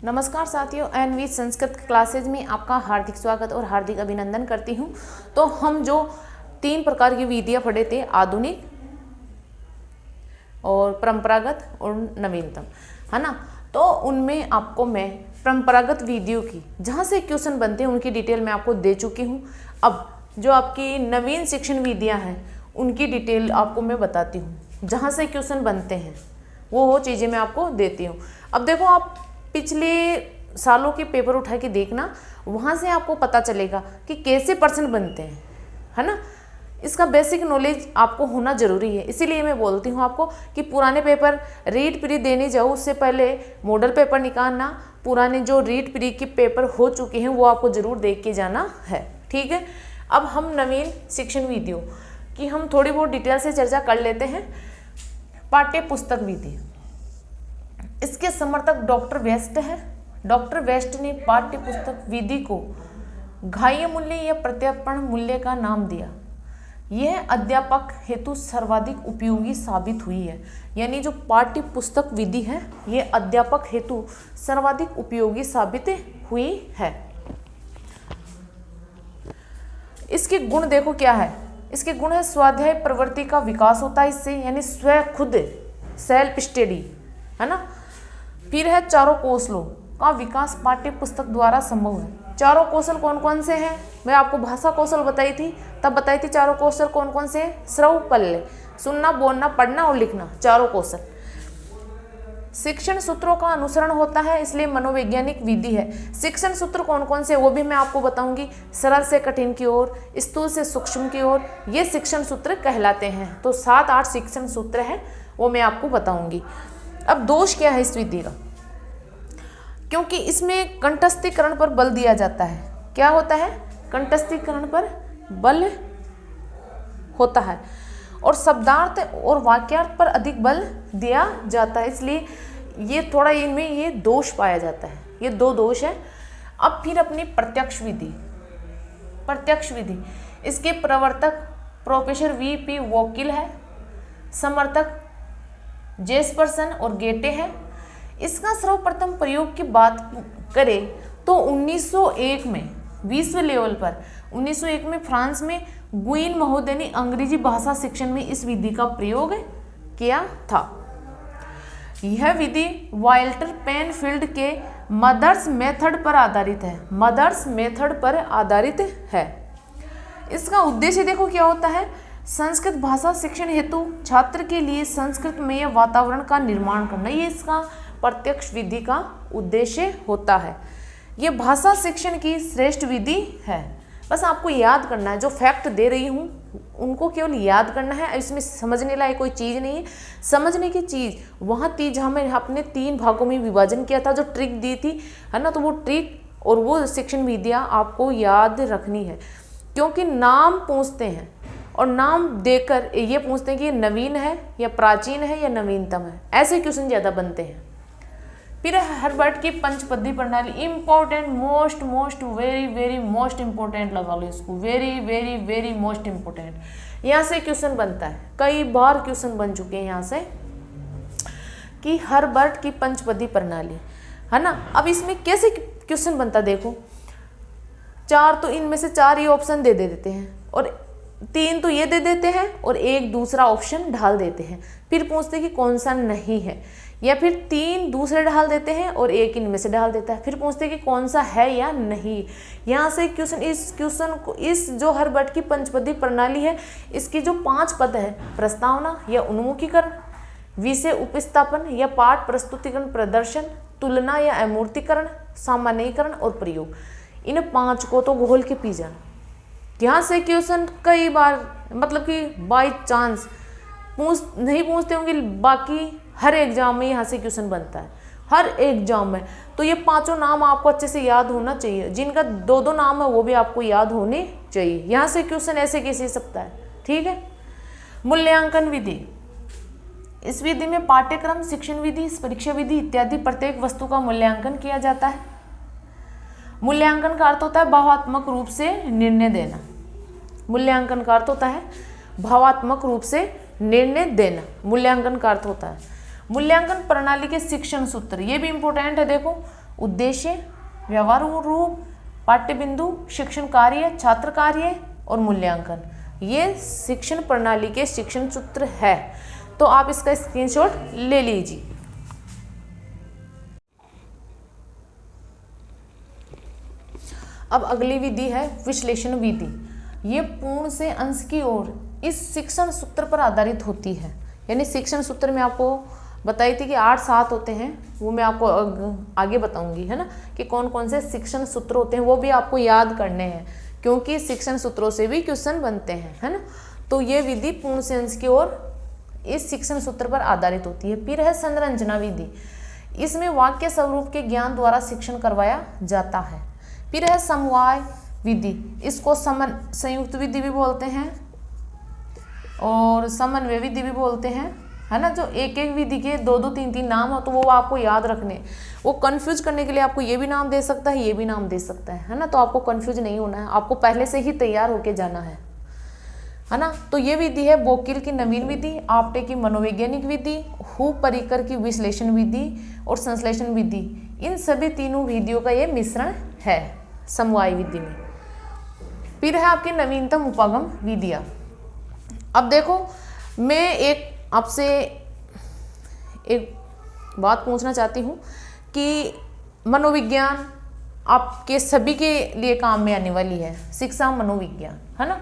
नमस्कार साथियों, N V Sanskrit classes में आपका हार्दिक स्वागत और हार्दिक अभिनंदन करती हूँ। तो हम जो 3 प्रकार की विधियाँ पढ़े थे, आधुनिक और परंपरागत और नवीनतम, है ना। तो उनमें आपको मैं परंपरागत विधियों की जहाँ से क्वेश्चन बनते हैं उनकी डिटेल मैं आपको दे चुकी हूँ। अब जो आपकी नवीन शिक्षण विधियाँ हैं उनकी डिटेल आपको मैं बताती हूँ, जहाँ से क्वेश्चन बनते हैं वो चीज़ें मैं आपको देती हूँ। अब देखो, आप पिछले सालों के पेपर उठा के देखना, वहाँ से आपको पता चलेगा कि कैसे प्रश्न बनते हैं, है ना। इसका बेसिक नॉलेज आपको होना जरूरी है। इसीलिए मैं बोलती हूँ आपको कि पुराने पेपर रीड प्री देने जाओ उससे पहले मॉडल पेपर निकालना। पुराने जो रीड प्री के पेपर हो चुके हैं वो आपको जरूर देख के जाना है, ठीक है। अब हम नवीन शिक्षण विधियों की हम थोड़ी बहुत डिटेल से चर्चा कर लेते हैं। पाठ्य पुस्तक विधि, इसके समर्थक डॉक्टर वेस्ट है। डॉक्टर वेस्ट ने पाठ्य पुस्तक विधि को घाह्य मूल्य या प्रत्यर्पण मूल्य का नाम दिया। यह अध्यापक हेतु सर्वाधिक उपयोगी साबित हुई है। यानी जो पाठ्य पुस्तक विधि है यह अध्यापक हेतु सर्वाधिक उपयोगी साबित हुई है। इसके गुण देखो क्या है। इसके गुण है स्वाध्याय प्रवृत्ति का विकास होता है इससे, यानी स्व खुद सेल्फ स्टडी, है ना। फिर है चारों कौशलों का विकास पाठ्य पुस्तक द्वारा संभव है। चारों कौशल कौन कौन से हैं? मैं आपको भाषा कौशल बताई थी, तब बताई थी चारों कौशल कौन कौन से हैं। श्रव पल्ले, सुनना, बोलना, पढ़ना और लिखना, चारों कौशल। शिक्षण सूत्रों का अनुसरण होता है, इसलिए मनोवैज्ञानिक विधि है। शिक्षण सूत्र कौन कौन से वो भी मैं आपको बताऊंगी। सरल से कठिन की ओर, स्थूल से सूक्ष्म की ओर, ये शिक्षण सूत्र कहलाते हैं। तो 7-8 शिक्षण सूत्र है वो मैं आपको बताऊंगी। अब दोष क्या है इस विधि का? क्योंकि इसमें कंठस्थीकरण पर बल दिया जाता है। क्या होता है? कंठस्थीकरण पर बल होता है और शब्दार्थ और वाक्यार्थ पर अधिक बल दिया जाता है, इसलिए ये थोड़ा इनमें ये दोष पाया जाता है। ये 2 दोष है। अब फिर अपनी प्रत्यक्ष विधि। प्रत्यक्ष विधि, इसके प्रवर्तक प्रोफेसर वी.पी. वोकिल है, समर्थक जेस्पर्सन और गेटे है। इसका सर्वप्रथम प्रयोग की बात करें तो 1901 में विश्व लेवल पर 1901 में फ्रांस में गुइन महोदय ने अंग्रेजी भाषा शिक्षण में इस विधि का प्रयोग किया था। यह विधि वाल्टर पेनफील्ड के मदर्स मेथड पर आधारित है। मदर्स मेथड पर आधारित है। इसका उद्देश्य देखो क्या होता है। संस्कृत भाषा शिक्षण हेतु छात्र के लिए संस्कृतमय वातावरण का निर्माण करना, ये इसका प्रत्यक्ष विधि का उद्देश्य होता है। ये भाषा शिक्षण की श्रेष्ठ विधि है। बस आपको याद करना है, जो फैक्ट दे रही हूँ उनको केवल याद करना है। इसमें समझने लायक कोई चीज़ नहीं है। समझने की चीज़ वहाँ थी जहाँ मैं अपने 3 भागों में विभाजन किया था, जो ट्रिक दी थी, है ना। तो वो ट्रिक और वो शिक्षण विधियाँ आपको याद रखनी है, क्योंकि नाम पूछते हैं और नाम देकर ये पूछते हैं कि ये नवीन है या प्राचीन है या नवीनतम है। ऐसे क्वेश्चन ज़्यादा बनते हैं। फिर हर्बर्ट की पंचपदी प्रणाली, important, most very very most important लगा लो इसको, very very very most important. यहाँ से क्वेश्चन बनता है, कई बार क्वेश्चन बन चुके हैं यहाँ से कि हर्बर्ट की पंचपदी प्रणाली, है ना। अब इसमें कैसे क्वेश्चन बनता देखो। 4 तो इनमें से 4 ये ऑप्शन दे देते हैं और 3 तो ये दे देते हैं और 1 दूसरा ऑप्शन ढाल देते हैं। फिर पूछते हैं कि कौन सा नहीं है, या फिर 3 दूसरे ढाल देते हैं और 1 इनमें से ढाल देता है। फिर पूछते हैं कि कौन सा है या नहीं। यहाँ से क्वेश्चन, इस क्वेश्चन को, इस जो हर्बर्ट की पंचपदी प्रणाली है, इसकी जो 5 पद है, प्रस्तावना या उन्मुखीकरण, विषय उपस्थापन या पाठ प्रस्तुतिकरण, प्रदर्शन, तुलना या अमूर्तीकरण, सामान्यीकरण और प्रयोग, इन 5 को तो घोल के पी जाना। यहाँ से क्वेश्चन कई बार, मतलब कि बाई चांस नहीं पूछते होंगे, बाकी हर एग्जाम में यहाँ से क्वेश्चन बनता है, हर एग्जाम में। तो ये 5 नाम आपको अच्छे से याद होना चाहिए। जिनका 2-2 नाम है वो भी आपको याद होने चाहिए। यहाँ से क्वेश्चन ऐसे कैसे सकता है, ठीक है। मूल्यांकन विधि, इस विधि में पाठ्यक्रम, शिक्षण विधि, परीक्षा विधि इत्यादि प्रत्येक वस्तु का मूल्यांकन किया जाता है। मूल्यांकन का अर्थ होता है भावात्मक रूप से निर्णय देना। मूल्यांकन का अर्थ होता है भावात्मक रूप से निर्णय देना, मूल्यांकन का अर्थ होता है। मूल्यांकन प्रणाली के शिक्षण सूत्र, ये भी इंपॉर्टेंट है। देखो, उद्देश्य, व्यवहारू रूप, पाठ्य बिंदु, शिक्षण कार्य, छात्र कार्य और मूल्यांकन, ये शिक्षण प्रणाली के शिक्षण सूत्र है। तो आप इसका स्क्रीनशॉट ले लीजिए। अब अगली विधि है विश्लेषण विधि। ये पूर्ण से अंश की ओर इस शिक्षण सूत्र पर आधारित होती है। यानी शिक्षण सूत्र में आपको बताई थी कि 8-7 होते हैं, वो मैं आपको आगे बताऊंगी, है ना, कि कौन कौन से शिक्षण सूत्र होते हैं, वो भी आपको याद करने हैं, क्योंकि शिक्षण सूत्रों से भी क्वेश्चन बनते हैं, है ना। तो ये विधि पूर्ण से अंश की ओर इस शिक्षण सूत्र पर आधारित होती है। फिर है संरचना विधि। इसमें वाक्य स्वरूप के ज्ञान द्वारा शिक्षण करवाया जाता है। फिर है समवाय विधि। इसको संयुक्त विधि भी बोलते हैं और समन्वय विधि भी बोलते हैं, है ना। जो एक एक विधि के 2-2, 3-3 नाम हो, तो वो आपको याद रखने। वो कंफ्यूज करने के लिए आपको ये भी नाम दे सकता है, ये भी नाम दे सकता है ना। तो आपको कंफ्यूज नहीं होना है, आपको पहले से ही तैयार होके जाना है ना। तो ये विधि है बोकिल की नवीन विधि, आपटे की मनोवैज्ञानिक विधि, हु परिकर की विश्लेषण विधि और संश्लेषण विधि। इन सभी तीनों विधियों का ये मिश्रण है समवाय विधि में। फिर है आपकी नवीनतम उपागम विधियाँ। अब देखो, मैं एक आपसे एक बात पूछना चाहती हूँ कि मनोविज्ञान आपके सभी के लिए काम में आने वाली है, शिक्षा मनोविज्ञान, है ना।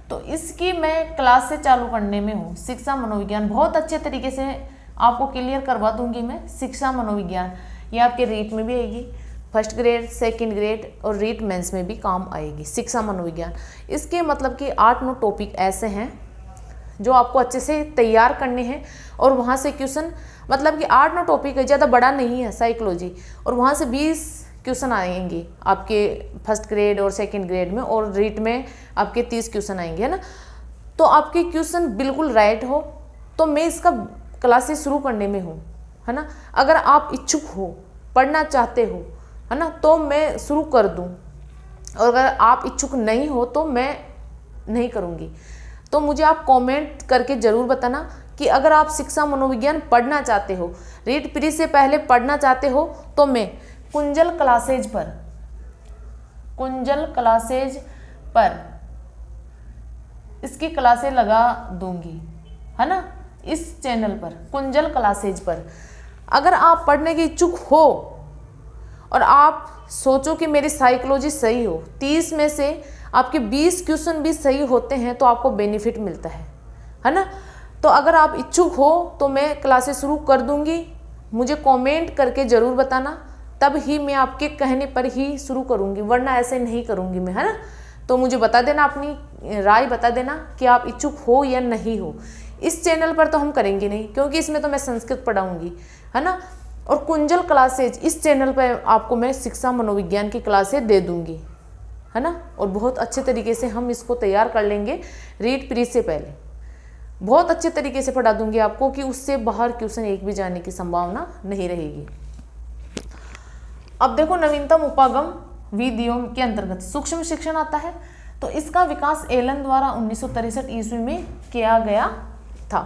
तो इसकी मैं क्लास से चालू करने में हूँ। शिक्षा मनोविज्ञान बहुत अच्छे तरीके से आपको क्लियर करवा दूंगी मैं। शिक्षा मनोविज्ञान ये आपके रीट में भी आएगी, फर्स्ट ग्रेड, सेकंड ग्रेड और रीट मेंस में भी काम आएगी शिक्षा मनोविज्ञान। इसके मतलब कि 8-9 टॉपिक ऐसे हैं जो आपको अच्छे से तैयार करने हैं, और वहाँ से क्वेश्चन, मतलब कि 8-9 टॉपिक है, ज़्यादा बड़ा नहीं है साइकोलॉजी, और वहाँ से 20 क्वेश्चन आएंगे आपके फर्स्ट ग्रेड और सेकंड ग्रेड में, और रीट में आपके 30 क्वेश्चन आएंगे, है ना। तो आपके क्वेश्चन बिल्कुल राइट हो तो मैं इसका क्लासेस शुरू करने में हूँ, है ना। अगर आप इच्छुक हो, पढ़ना चाहते हो, है ना, तो मैं शुरू कर दूँ, और अगर आप इच्छुक नहीं हो तो मैं नहीं करूँगी। तो मुझे आप कमेंट करके ज़रूर बताना कि अगर आप शिक्षा मनोविज्ञान पढ़ना चाहते हो, रीट प्री से पहले पढ़ना चाहते हो, तो मैं कुंजल क्लासेज पर इसकी क्लासें लगा दूंगी, है ना, इस चैनल पर, कुंजल क्लासेज पर। अगर आप पढ़ने के इच्छुक हो और आप सोचो कि मेरी साइकोलॉजी सही हो, 30 में से आपके 20 क्वेश्चन भी सही होते हैं, तो आपको बेनिफिट मिलता है ना। तो अगर आप इच्छुक हो तो मैं क्लासेस शुरू कर दूंगी, मुझे कमेंट करके ज़रूर बताना, तब ही मैं आपके कहने पर ही शुरू करूंगी, वरना ऐसे नहीं करूंगी मैं, है ना। तो मुझे बता देना, अपनी राय बता देना कि आप इच्छुक हो या नहीं हो। इस चैनल पर तो हम करेंगे नहीं, क्योंकि इसमें तो मैं संस्कृत पढ़ाऊँगी, है ना। और कुंजल क्लासेज, इस चैनल पर आपको मैं शिक्षा मनोविज्ञान की क्लासें दे दूँगी, है ना। और बहुत अच्छे तरीके से हम इसको तैयार कर लेंगे, रीट प्री से पहले बहुत अच्छे तरीके से पढ़ा दूंगी आपको कि उससे बाहर क्वेश्चन एक भी जाने की संभावना नहीं रहेगी। अब देखो, नवीनतम उपागम विधियों के अंतर्गत सूक्ष्म शिक्षण आता है। तो इसका विकास एलन द्वारा 1963 ईस्वी में किया गया था।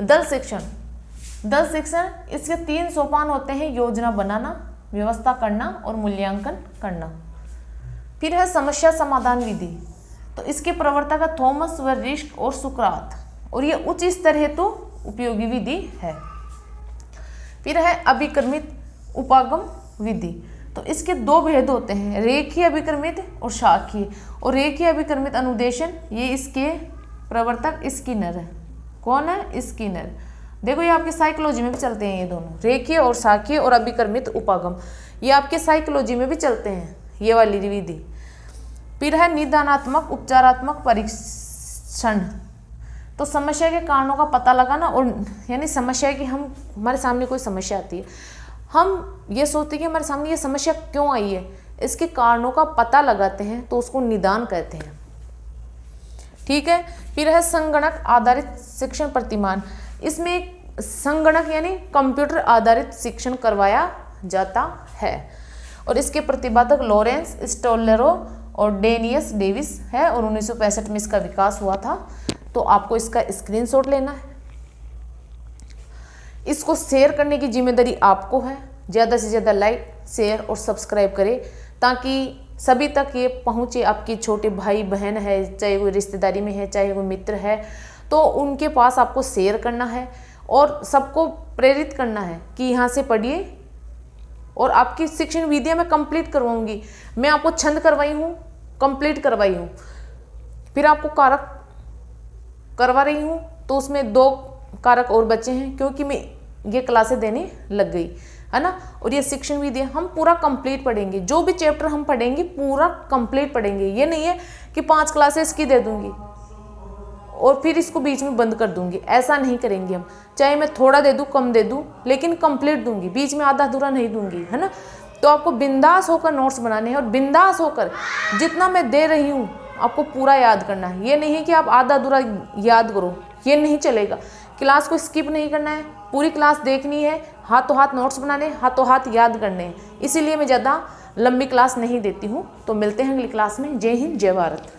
दल शिक्षण इसके 3 सोपान होते हैं: योजना बनाना, व्यवस्था करना और मूल्यांकन करना। फिर है समस्या समाधान विधि। तो इसके प्रवर्तक है थॉमस वेरिस्क और सुकरात, और ये उच्च स्तर हेतु उपयोगी विधि है। फिर है अभिक्रमित उपागम विधि। तो इसके 2 भेद होते हैं, रेखीय अभिक्रमित और शाखीय। और रेखीय अभिक्रमित अनुदेशन, ये इसके प्रवर्तक स्किनर है। कौन है? स्किनर। देखो, ये आपके साइकोलॉजी में भी चलते हैं, ये दोनों रेखीय और शाखीय और अभिक्रमित उपागम, ये आपके साइकोलॉजी में भी चलते हैं, ये वाली विधि। फिर है निदानात्मक उपचारात्मक परीक्षण। तो समस्या के कारणों का पता लगाना, और यानी समस्या की हमारे सामने कोई समस्या आती है, हम ये सोचते हैं कि हमारे सामने ये समस्या क्यों आई है, इसके कारणों का पता लगाते हैं, तो उसको निदान कहते हैं। ठीक है। फिर है संगणक आधारित शिक्षण प्रतिमान। इसमें एक संगणक यानी कंप्यूटर आधारित शिक्षण करवाया जाता है, और इसके प्रतिपादक लॉरेंस स्टोलेरो और डेनियस डेविस है, और 1965 में इसका विकास हुआ था। तो आपको इसका स्क्रीनशॉट लेना है, इसको शेयर करने की जिम्मेदारी आपको है, ज़्यादा से ज़्यादा लाइक, शेयर और सब्सक्राइब करें ताकि सभी तक ये पहुँचे। आपके छोटे भाई बहन है, चाहे कोई रिश्तेदारी में है, चाहे कोई मित्र है, तो उनके पास आपको शेयर करना है और सबको प्रेरित करना है कि यहाँ से पढ़िए। और आपकी शिक्षण विधियाँ मैं कंप्लीट करवाऊँगी। मैं आपको छंद करवाई हूँ, कंप्लीट करवाई हूँ, फिर आपको कारक करवा रही हूँ, तो उसमें 2 कारक और बचे हैं क्योंकि मैं ये क्लासें देने लग गई है ना। और ये शिक्षण विधियाँ हम पूरा कंप्लीट पढ़ेंगे, जो भी चैप्टर हम पढ़ेंगे पूरा कंप्लीट पढ़ेंगे। ये नहीं है कि 5 क्लासेस की दे दूँगी और फिर इसको बीच में बंद कर दूंगी, ऐसा नहीं करेंगे हम। चाहे मैं थोड़ा दे दूँ, कम दे दूँ, लेकिन कंप्लीट दूंगी, बीच में आधा अधूरा नहीं दूंगी, है ना। तो आपको बिंदास होकर नोट्स बनाने हैं और बिंदास होकर जितना मैं दे रही हूँ आपको पूरा याद करना है। ये नहीं है कि आप आधा अधूरा याद करो, ये नहीं चलेगा। क्लास को स्किप नहीं करना है, पूरी क्लास देखनी है, हाथों हाथ नोट्स बनाने, हाथों हाथ याद करने हैं। इसीलिए मैं ज़्यादा लंबी क्लास नहीं देती हूँ। तो मिलते हैं अगली क्लास में। जय हिंद, जय भारत।